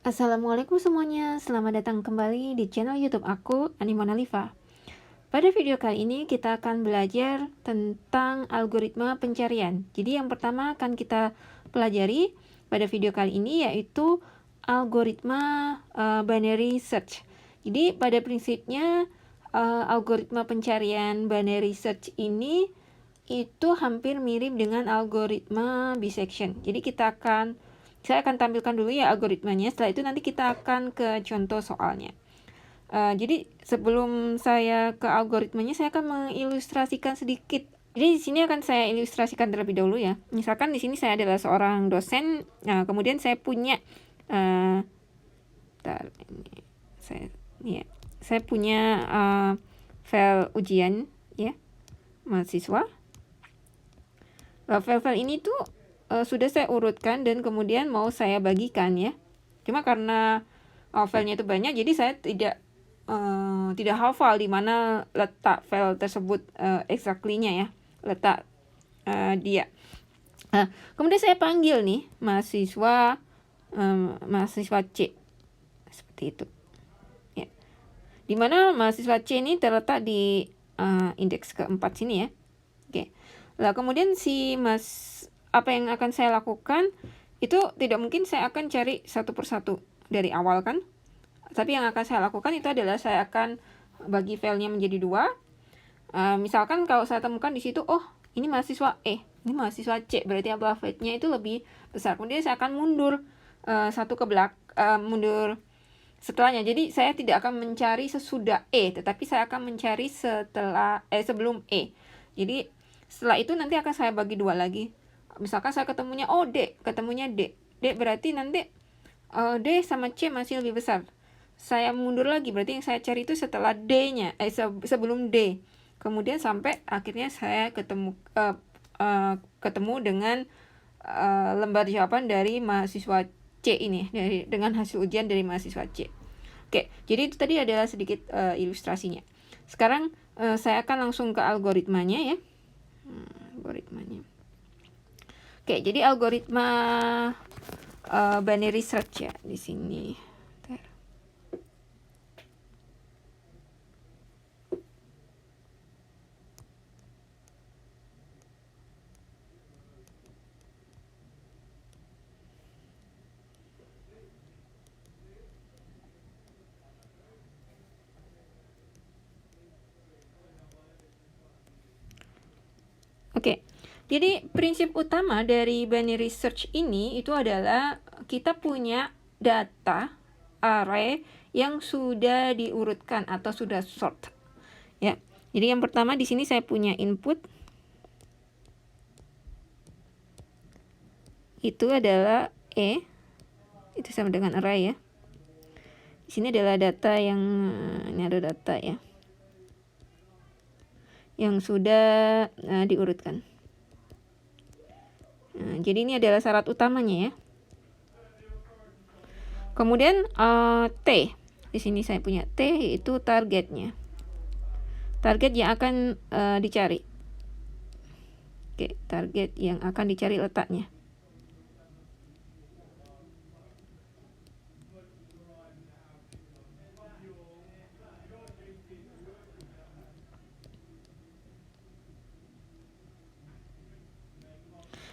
Assalamualaikum semuanya, selamat datang kembali di channel YouTube aku, Animona Liva. Pada video kali ini kita akan belajar tentang algoritma pencarian. Jadi yang pertama akan kita pelajari pada video kali ini yaitu algoritma binary search. Jadi pada prinsipnya algoritma pencarian binary search ini itu hampir mirip dengan algoritma bisection. Jadi saya akan tampilkan dulu ya algoritmanya. Setelah itu nanti kita akan ke contoh soalnya. Jadi sebelum saya ke algoritmanya, saya akan mengilustrasikan sedikit. Jadi di sini akan saya ilustrasikan terlebih dahulu ya. Misalkan di sini saya adalah seorang dosen. Nah, kemudian saya punya, saya punya file ujian ya mahasiswa. File-file ini tuh sudah saya urutkan dan kemudian mau saya bagikan ya. Cuma karena filenya itu banyak, jadi saya tidak hafal di mana letak file tersebut exactly-nya ya, letak dia. Kemudian saya panggil nih mahasiswa C seperti itu. Ya. Di mana mahasiswa C ini terletak di indeks keempat sini ya. Oke. Lah kemudian apa yang akan saya lakukan itu tidak mungkin saya akan cari satu persatu dari awal kan. Tapi yang akan saya lakukan itu adalah saya akan bagi filenya menjadi dua. Misalkan kalau saya temukan di situ, oh ini mahasiswa E, ini mahasiswa C, berarti above-nya itu lebih besar. Kemudian saya akan mundur mundur setelahnya. Jadi saya tidak akan mencari sesudah E, tetapi saya akan mencari sebelum E. Jadi setelah itu nanti akan saya bagi dua lagi. Misalkan saya ketemunya D berarti nanti D sama C masih lebih besar. Saya mundur lagi, berarti yang saya cari itu setelah D-nya, sebelum D. Kemudian sampai akhirnya saya ketemu dengan lembar jawaban dari mahasiswa C ini, dengan hasil ujian dari mahasiswa C. Oke, jadi itu tadi adalah sedikit ilustrasinya. Sekarang saya akan langsung ke algoritmanya ya. Algoritmanya. Oke, jadi algoritma binary search ya di sini. Oke, jadi prinsip utama dari binary search ini itu adalah kita punya data array yang sudah diurutkan atau sudah sort. Ya, jadi yang pertama di sini saya punya input itu adalah E, itu sama dengan array ya. Di sini adalah data ini ada data ya, yang sudah diurutkan. Nah, jadi ini adalah syarat utamanya ya. Kemudian T, di sini saya punya T yaitu targetnya, target yang akan dicari. Oke, target yang akan dicari letaknya.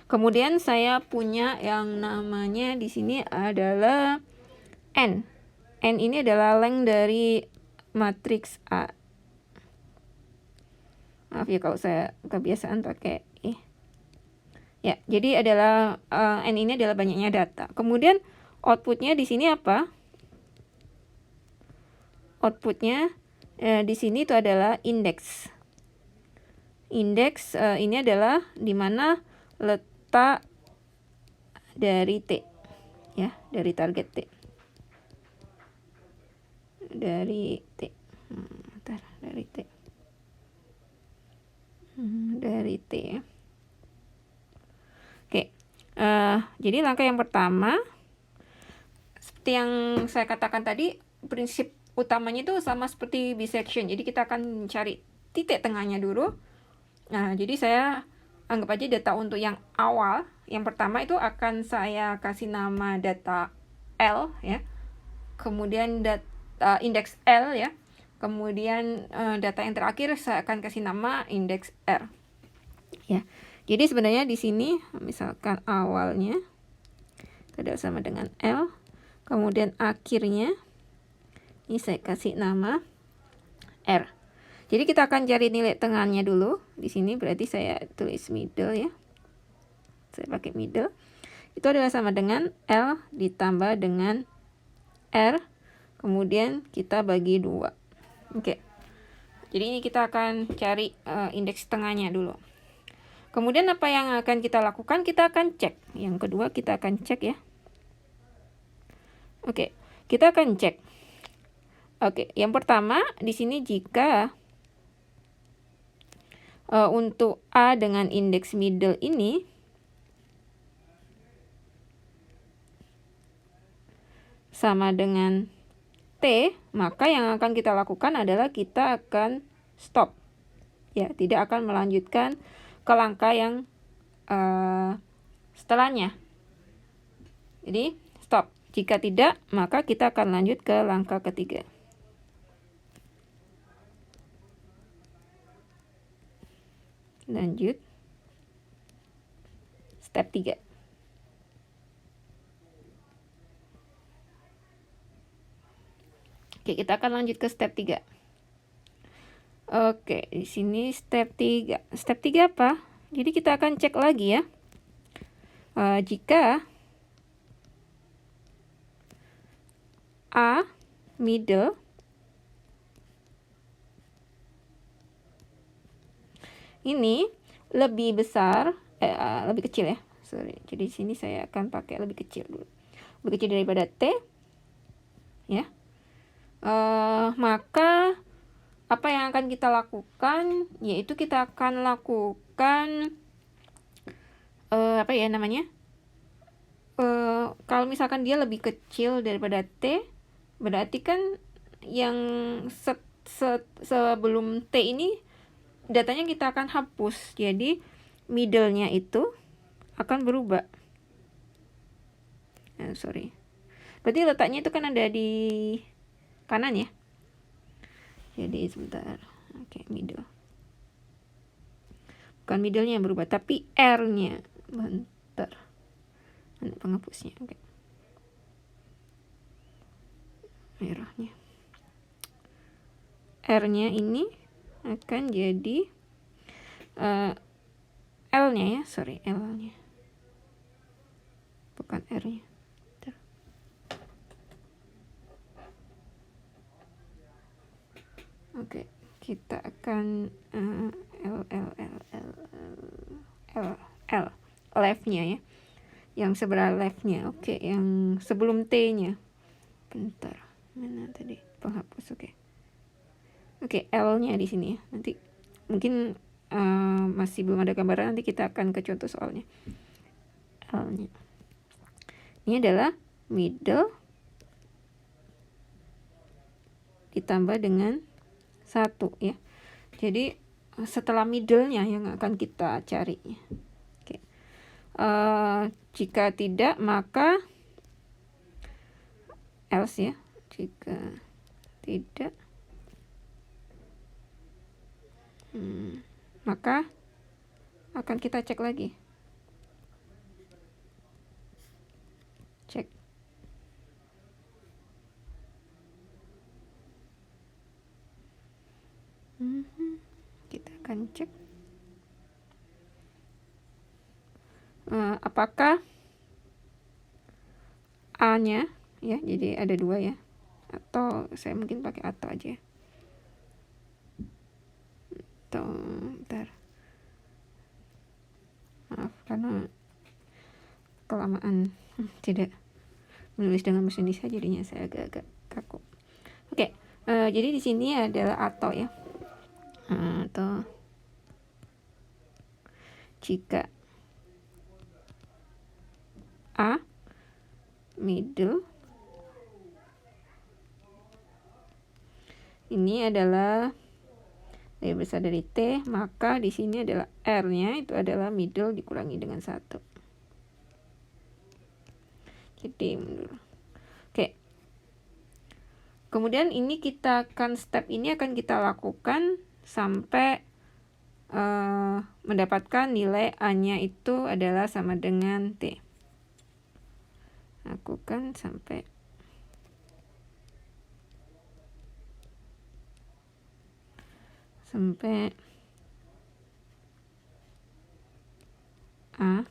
Kemudian saya punya yang namanya di sini adalah N. N ini adalah length dari matriks A. Maaf ya kalau saya kebiasaan pakai E. Ya, jadi adalah N ini adalah banyaknya data. Kemudian outputnya di sini apa? Outputnya di sini itu adalah indeks. Indeks ini adalah di mana letak dari T, ya, dari target T, dari T, dari T, dari T. Ya. Oke, jadi langkah yang pertama, seperti yang saya katakan tadi, prinsip utamanya itu sama seperti bisection. Jadi kita akan cari titik tengahnya dulu. Nah, jadi saya anggap aja data untuk yang awal, yang pertama itu akan saya kasih nama data L ya. kemudian indeks L ya. Kemudian data yang terakhir saya akan kasih nama indeks R. Ya. Jadi sebenarnya di sini misalkan awalnya tidak sama dengan L, kemudian akhirnya ini saya kasih nama R. Jadi kita akan cari nilai tengahnya dulu. Di sini berarti saya tulis middle ya. Saya pakai middle. Itu adalah sama dengan L ditambah dengan R. Kemudian kita bagi 2. Oke. Jadi ini kita akan cari indeks tengahnya dulu. Kemudian apa yang akan kita lakukan? Kita akan cek. Yang kedua kita akan cek ya. Oke, kita akan cek. Oke, yang pertama di sini jika untuk A dengan indeks middle ini sama dengan T, maka yang akan kita lakukan adalah kita akan stop. Ya, tidak akan melanjutkan ke langkah yang setelahnya. Jadi, stop. Jika tidak, maka kita akan lanjut ke langkah ketiga. Lanjut. Step 3. Oke, kita akan lanjut ke step 3. Oke, di sini step 3. Step 3 apa? Jadi kita akan cek lagi ya. Jika A middle ini lebih besar, lebih kecil ya. Sorry. Jadi di sini saya akan pakai lebih kecil dulu. Lebih kecil daripada T. Ya. Maka apa yang akan kita lakukan? Yaitu kita akan lakukan apa ya namanya? Kalau misalkan dia lebih kecil daripada T, berarti kan yang sebelum T ini datanya kita akan hapus. Jadi middle-nya itu akan berubah. Sorry. Berarti letaknya itu kan ada di kanan ya. Jadi sebentar. Oke, middle. Bukan middle-nya yang berubah, tapi R-nya. Bentar. Mana penghapusnya? Oke. Merahnya. R-nya ini akan jadi L-nya ya, sorry, L-nya. Bukan R-nya. Oke, kita akan L left-nya ya. Yang sebelah left-nya. Oke, yang sebelum T-nya. Bentar. Mana tadi penghapus? Oke, L-nya di sini ya. Nanti mungkin masih belum ada gambaran, nanti kita akan ke contoh soalnya. L-nya. Ini adalah middle ditambah dengan 1 ya. Jadi setelah middle-nya yang akan kita cari. Oke. Jika tidak, maka else ya. Jika tidak, maka akan kita cek lagi. Cek. Kita akan cek. Apakah A-nya ya, jadi ada 2 ya. Atau saya mungkin pakai atau aja. Atau bentar. Maaf karena kelamaan tidak menulis dengan bahasa Indonesia, jadinya saya agak-agak kaku. Oke, jadi di sini adalah atau ya. Atau jika A middle ini adalah lebih besar dari T, maka di sini adalah R-nya itu adalah middle dikurangi dengan 1. Jadi oke. kemudian ini step ini akan kita lakukan sampai mendapatkan nilai A-nya itu adalah sama dengan T. Lakukan sampai A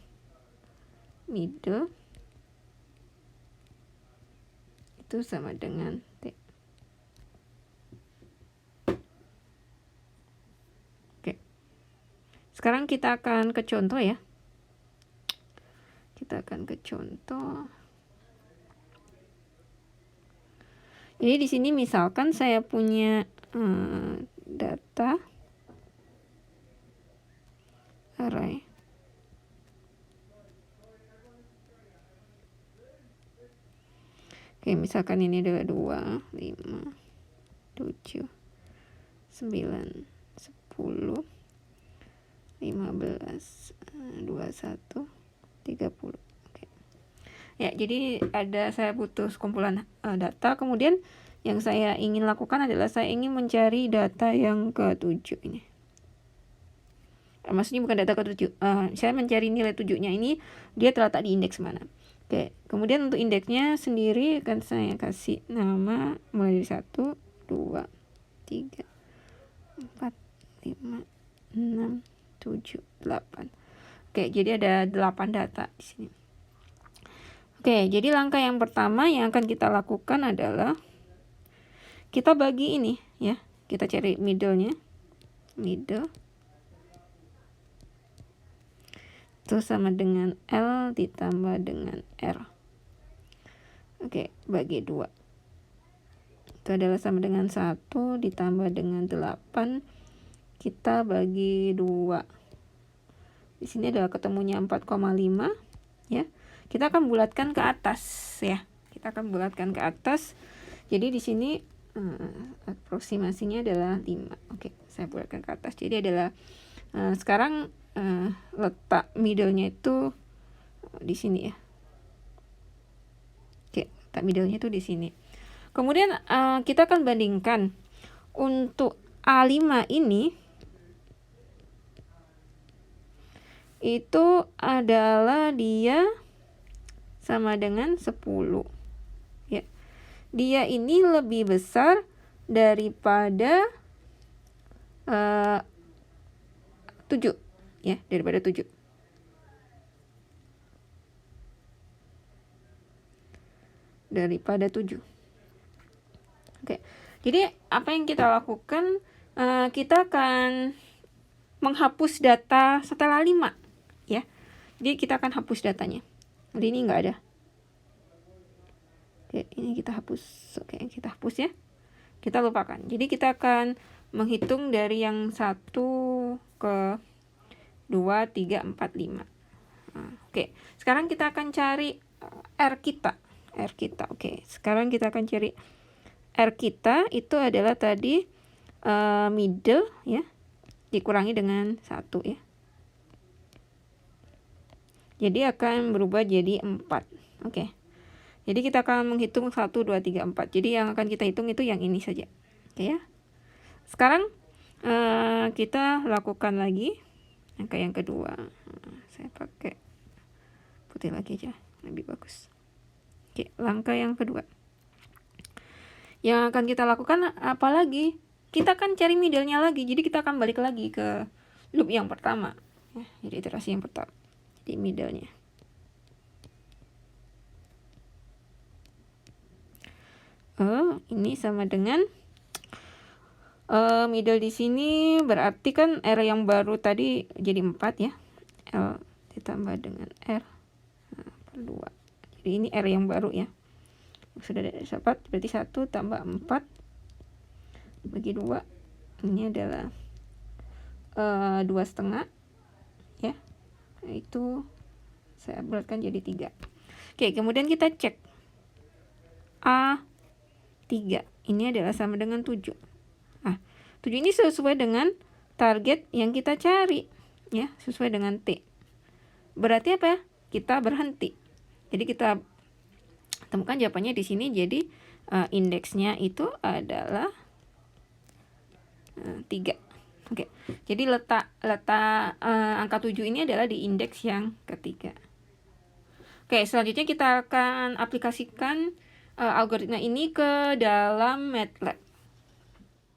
middle itu sama dengan T. Oke. Sekarang kita akan ke contoh ya. Kita akan ke contoh. Jadi di sini misalkan saya punya data array. Oke, misalkan ini adalah 2, 5, 7, 9, 10, 15, 21, 30. Oke. Ya, jadi saya butuh kumpulan data. Kemudian yang saya ingin lakukan adalah saya ingin mencari data yang ke-7 ini. Maksudnya bukan data ke-7. Saya mencari nilai 7-nya ini, dia terletak di indeks mana. Oke, kemudian untuk indeksnya sendiri akan saya kasih nama mulai dari 1, 2, 3, 4, 5, 6, 7, 8. Oke, jadi ada 8 data di sini. Oke, jadi langkah yang pertama yang akan kita lakukan adalah kita bagi ini ya. Kita cari middle-nya. Middle itu sama dengan L ditambah dengan R. Oke, bagi 2. Itu adalah sama dengan 1 ditambah dengan 8. Kita bagi 2. Di sini adalah ketemunya 4,5 ya. Kita akan bulatkan ke atas ya. Kita akan bulatkan ke atas. Jadi di sini aproksimasinya adalah 5. Oke, saya bulatkan ke atas. Jadi adalah sekarang letak middle-nya itu di sini ya. Oke, letak middle-nya itu di sini. Kemudian kita akan bandingkan untuk A5 ini itu adalah dia sama dengan 10 ya. Dia ini lebih besar daripada 7 ya, daripada 7. Daripada 7. Oke. Jadi apa yang kita lakukan, kita akan menghapus data setelah 5 ya. Jadi kita akan hapus datanya. Jadi ini enggak ada. Oke, ini kita hapus. Oke, kita hapus ya. Kita lupakan. Jadi kita akan menghitung dari yang 1 ke 2, 3, 4, 5. Oke, sekarang kita akan cari R kita. Oke, sekarang kita akan cari R kita. Itu adalah tadi middle ya, dikurangi dengan 1 ya. Jadi akan berubah jadi 4. Oke. Jadi kita akan menghitung 1, 2, 3, 4. Jadi yang akan kita hitung itu yang ini saja. Oke ya. Sekarang kita lakukan lagi angka yang kedua. Saya pakai putih lagi aja, lebih bagus. Oke, langkah yang kedua. Yang akan kita lakukan apa lagi? Kita akan cari middle-nya lagi. Jadi kita akan balik lagi ke loop yang pertama. Ya, jadi iterasi yang pertama. Di middle-nya. Ini sama dengan middle di sini berarti kan R yang baru tadi jadi 4 ya. L ditambah dengan R per 2. Jadi ini R yang baru ya. Sudah dapat berarti 1 tambah 4 bagi 2. Ini adalah 2,5 ya. Itu saya bulatkan jadi 3. Oke, kemudian kita cek A3. Ini adalah sama dengan 7. 7 ini sesuai dengan target yang kita cari ya, sesuai dengan T. Berarti apa ya? Kita berhenti. Jadi kita temukan jawabannya di sini jadi indeksnya itu adalah 3. Oke. Jadi letak angka 7 ini adalah di indeks yang ketiga. Oke, selanjutnya kita akan aplikasikan algoritma ini ke dalam MATLAB.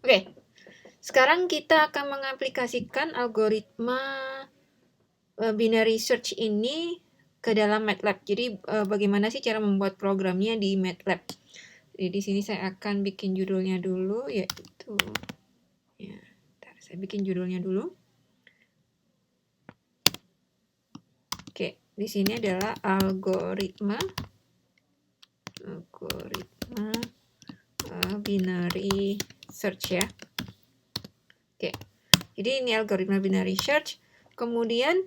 Oke. Sekarang kita akan mengaplikasikan algoritma binary search ini ke dalam MATLAB. Jadi bagaimana sih cara membuat programnya di MATLAB? Jadi di sini saya akan bikin judulnya dulu, yaitu saya bikin judulnya dulu. Oke, di sini adalah algoritma binary search ya. Oke, jadi ini algoritma binary search. Kemudian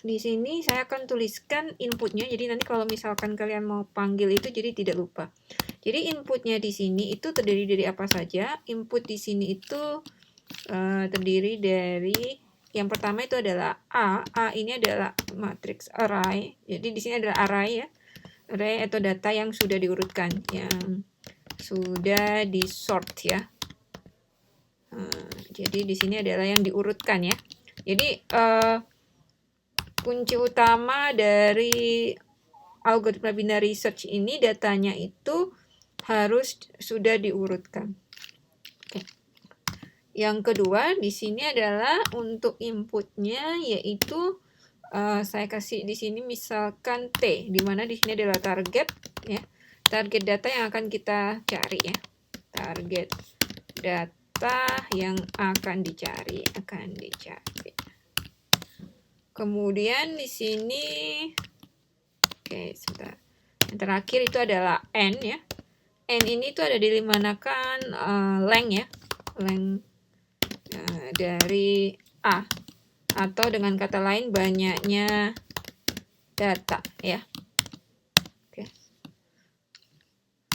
di sini saya akan tuliskan inputnya. Jadi nanti kalau misalkan kalian mau panggil itu, jadi tidak lupa. Jadi inputnya di sini itu terdiri dari apa saja? Input di sini itu terdiri dari yang pertama itu adalah A. A ini adalah matrix array. Jadi di sini adalah array ya. Array atau data yang sudah diurutkan, yang sudah disort ya. Jadi di sini adalah yang diurutkan ya. Jadi kunci utama dari algoritma binary search ini, datanya itu harus sudah diurutkan. Oke. Yang kedua di sini adalah untuk inputnya, yaitu saya kasih di sini misalkan T, di mana di sini adalah target ya. Target data yang akan kita cari ya. Target data yang akan dicari. Kemudian di sini oke, sebentar. Yang terakhir itu adalah N ya. N ini tuh ada dimanakan length ya. Length dari A, atau dengan kata lain banyaknya data ya. Oke.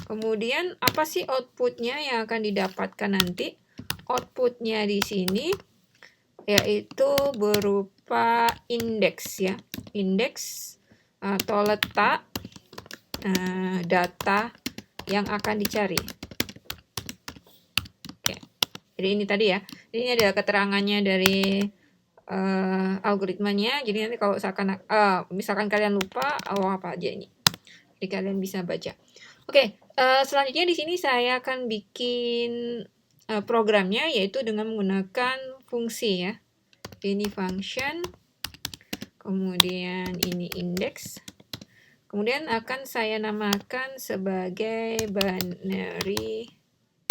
Kemudian apa sih outputnya yang akan didapatkan nanti? Outputnya di sini yaitu berupa indeks ya. Indeks atau letak data yang akan dicari. Oke. Jadi ini tadi ya. Jadi ini adalah keterangannya dari algoritmanya. Jadi nanti kalau misalkan kalian lupa apa aja ini, jadi kalian bisa baca. Oke, selanjutnya di sini saya akan bikin programnya, yaitu dengan menggunakan fungsi ya. Ini function, kemudian ini index, kemudian akan saya namakan sebagai binary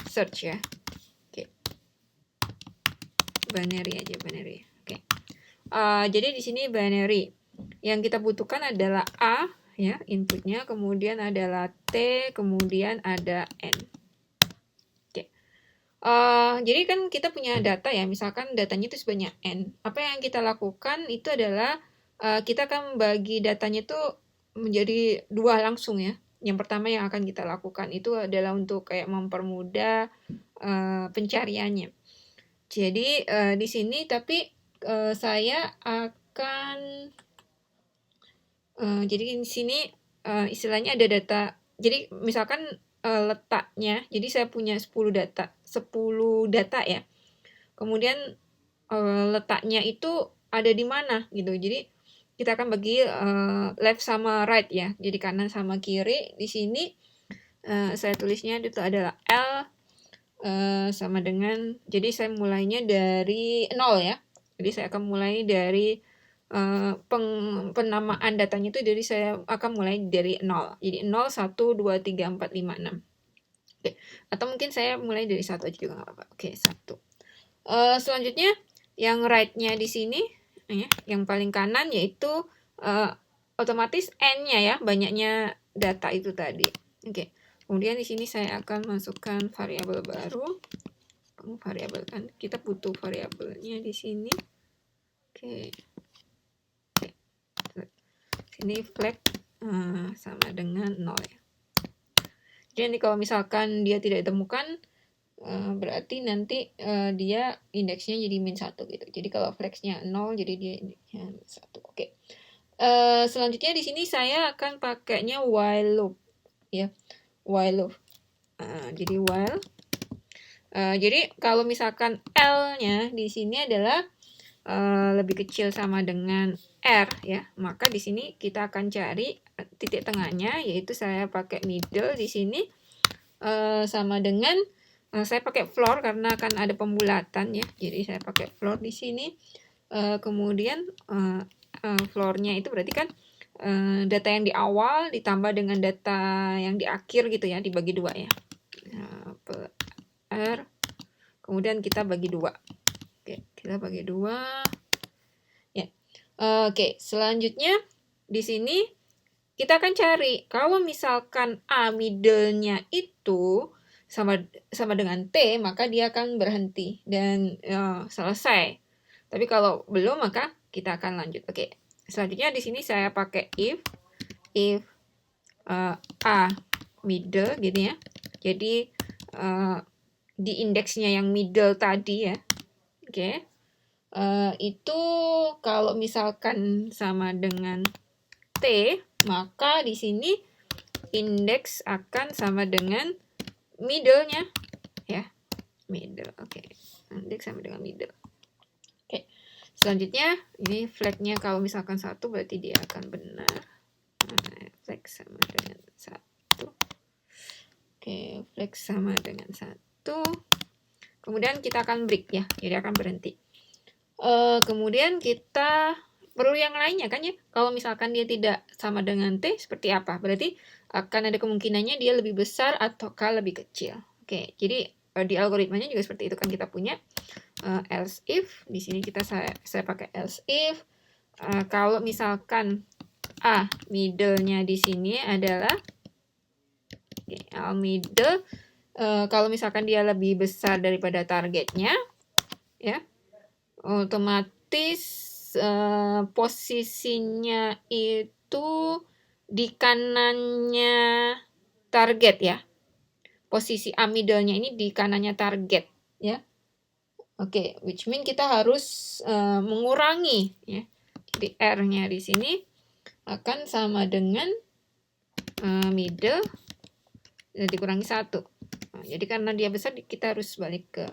search ya. Oke, binary aja, binary. Oke. Jadi di sini binary. Yang kita butuhkan adalah A ya, inputnya, kemudian adalah T, kemudian ada N. Oke. Jadi kan kita punya data ya, misalkan datanya itu sebanyak N. Apa yang kita lakukan itu adalah kita akan membagi datanya itu menjadi 2 langsung ya. Yang pertama yang akan kita lakukan itu adalah untuk kayak mempermudah pencariannya. Jadi di sini tapi saya akan jadi di sini istilahnya ada data. Jadi misalkan letaknya, jadi saya punya 10 data ya. Kemudian letaknya itu ada di mana gitu. Jadi kita akan bagi left sama right ya. Jadi kanan sama kiri. Di sini saya tulisnya itu adalah L sama dengan, jadi saya mulainya dari 0 ya. Jadi saya akan mulai dari penamaan datanya itu, jadi saya akan mulai dari 0. Jadi 0, 1, 2, 3, 4, 5, 6. Oke. Atau mungkin saya mulai dari 1 aja juga nggak apa-apa. Oke, 1. Selanjutnya yang right-nya di sini ya, yang paling kanan yaitu otomatis N-nya ya, banyaknya data itu tadi. Oke. Kemudian di sini saya akan masukkan variabel baru. Variabel kan kita butuh variabelnya di sini. Oke. Sini flag sama dengan 0 ya. Jadi kalau misalkan dia tidak ditemukan, berarti nanti dia indeksnya jadi -1 gitu. Jadi kalau flagnya 0, jadi dia indeksnya -1. Oke. Selanjutnya di sini saya akan pakainya while loop ya. while loop. Jadi while. Jadi kalau misalkan L-nya di sini adalah lebih kecil sama dengan R ya, maka di sini kita akan cari titik tengahnya, yaitu saya pakai middle di sini sama dengan saya pakai floor karena akan ada pembulatan ya. Jadi saya pakai floor di sini. Kemudian floor-nya itu berarti kan data yang di awal ditambah dengan data yang di akhir gitu ya, dibagi dua ya. R, kemudian kita bagi dua. Oke, kita bagi dua. Ya. Oke, selanjutnya di sini kita akan cari kalau misalkan A middle-nya itu sama dengan T, maka dia akan berhenti dan selesai. Tapi kalau belum, maka kita akan lanjut. Oke, selanjutnya di sini saya pakai if A middle gitu ya. Jadi di indeksnya yang middle tadi ya. Oke. Itu kalau misalkan sama dengan T, maka di sini indeks akan sama dengan middle-nya ya. Middle. Oke. Indeks sama dengan middle. Oke. Selanjutnya ini flag-nya kalau misalkan 1 berarti dia akan benar. Flag sama dengan 1. Oke, flag sama dengan 1. Kemudian kita akan break ya, jadi akan berhenti. Kemudian kita perlu yang lainnya kan ya. Kalau misalkan dia tidak sama dengan T, seperti apa? Berarti akan ada kemungkinannya dia lebih besar ataukah lebih kecil. Oke, jadi di algoritmanya juga seperti itu kan, kita punya else if. Di sini saya pakai else if. Kalau misalkan A middle-nya di sini adalah middle, kalau misalkan dia lebih besar daripada targetnya ya, otomatis posisinya itu di kanannya target ya. Posisi A middle-nya ini di kanannya target ya. Oke, which mean kita harus mengurangi ya. Jadi R-nya di sini akan sama dengan middle dikurangi 1. Nah, jadi karena dia besar kita harus balik ke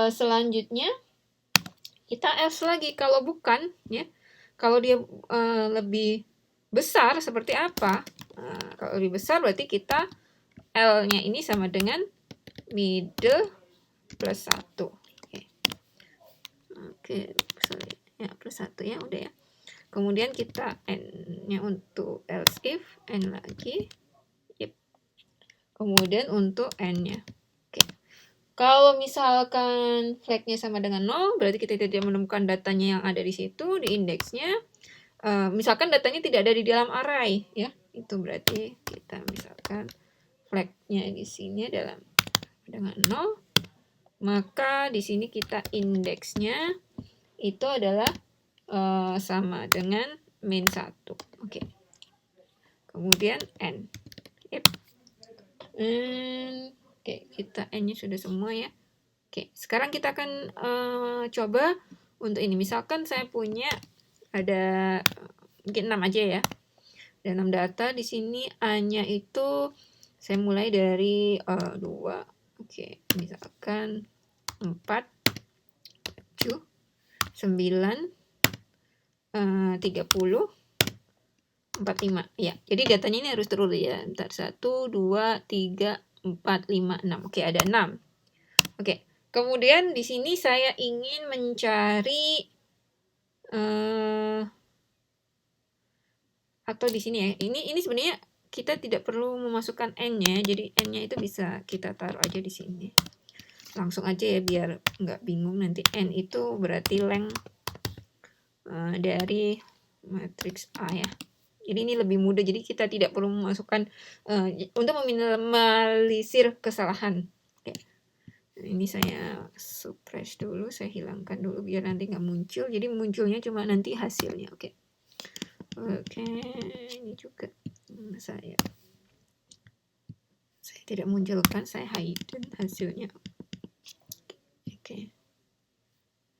selanjutnya kita else lagi. Kalau bukan ya, kalau dia lebih besar seperti apa? Kalau lebih besar berarti kita L-nya ini sama dengan middle plus 1. Oke, sorry. Ya, plus 1 ya, udah ya. Kemudian kita N-nya untuk else if, N lagi. Yep. Kemudian untuk N-nya. Oke. Kalau misalkan flag-nya sama dengan 0, berarti kita tidak menemukan datanya yang ada di situ, di indeksnya. Misalkan datanya tidak ada di dalam array, ya. Itu berarti kita misalkan flag-nya di sini adalah dengan 0. Maka di sini kita indeksnya itu adalah sama dengan min 1. Oke. Kemudian N. Yep. Oke, kita N-nya sudah semua ya. Oke, sekarang kita akan coba untuk ini. Misalkan saya punya ada mungkin 6 aja ya. Ada 6 data di sini. A-nya itu saya mulai dari 2. Oke, misalkan 4, 7, 9, 30, 45. Ya, jadi datanya ini harus terus ya. Bentar, 1, 2, 3, 4, 5, 6. Oke, ada 6. Oke, kemudian di sini saya ingin mencari atau di sini ya. Ini sebenarnya kita tidak perlu memasukkan N-nya. Jadi N-nya itu bisa kita taruh aja di sini. Langsung aja ya biar nggak bingung nanti. N itu berarti length dari matriks A ya. Jadi ini lebih mudah. Jadi kita tidak perlu memasukkan untuk meminimalisir kesalahan. Oke. Ini saya suppress dulu, saya hilangkan dulu biar nanti nggak muncul. Jadi munculnya cuma nanti hasilnya. Oke. Oke, ini juga saya tidak munculkan, saya hidden hasilnya. Oke.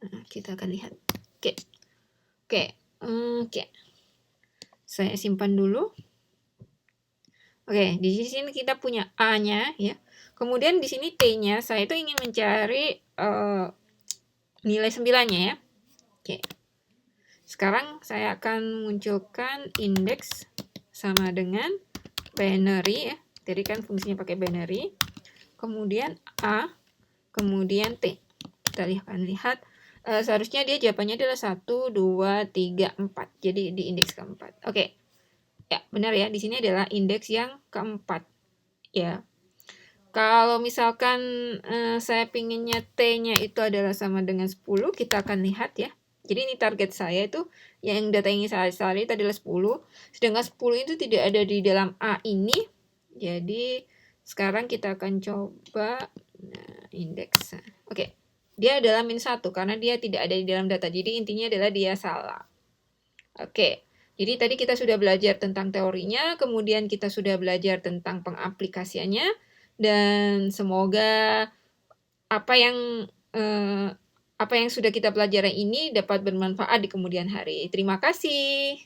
Nah, kita akan lihat. Oke. Saya simpan dulu. Oke, di sini kita punya A-nya ya. Kemudian di sini T-nya, saya itu ingin mencari nilai 9-nya ya. Oke. Sekarang saya akan munculkan indeks sama dengan binary ya. Jadi kan fungsinya pakai binary. Kemudian A, kemudian T. Kita akan lihat seharusnya dia jawabannya adalah 1, 2, 3, 4. Jadi di indeks keempat. Oke. Ya, benar ya. Di sini adalah indeks yang keempat. Ya. Kalau misalkan saya pinginnya T-nya itu adalah sama dengan 10, kita akan lihat ya. Jadi ini target saya itu, yang data yang ingin saya cari itu adalah 10. Sedangkan 10 itu tidak ada di dalam A ini. Jadi sekarang kita akan coba indeks. Oke. Dia adalah -1 karena dia tidak ada di dalam data. Jadi intinya adalah dia salah. Oke. Jadi tadi kita sudah belajar tentang teorinya, kemudian kita sudah belajar tentang pengaplikasiannya, dan semoga apa yang sudah kita pelajari ini dapat bermanfaat di kemudian hari. Terima kasih.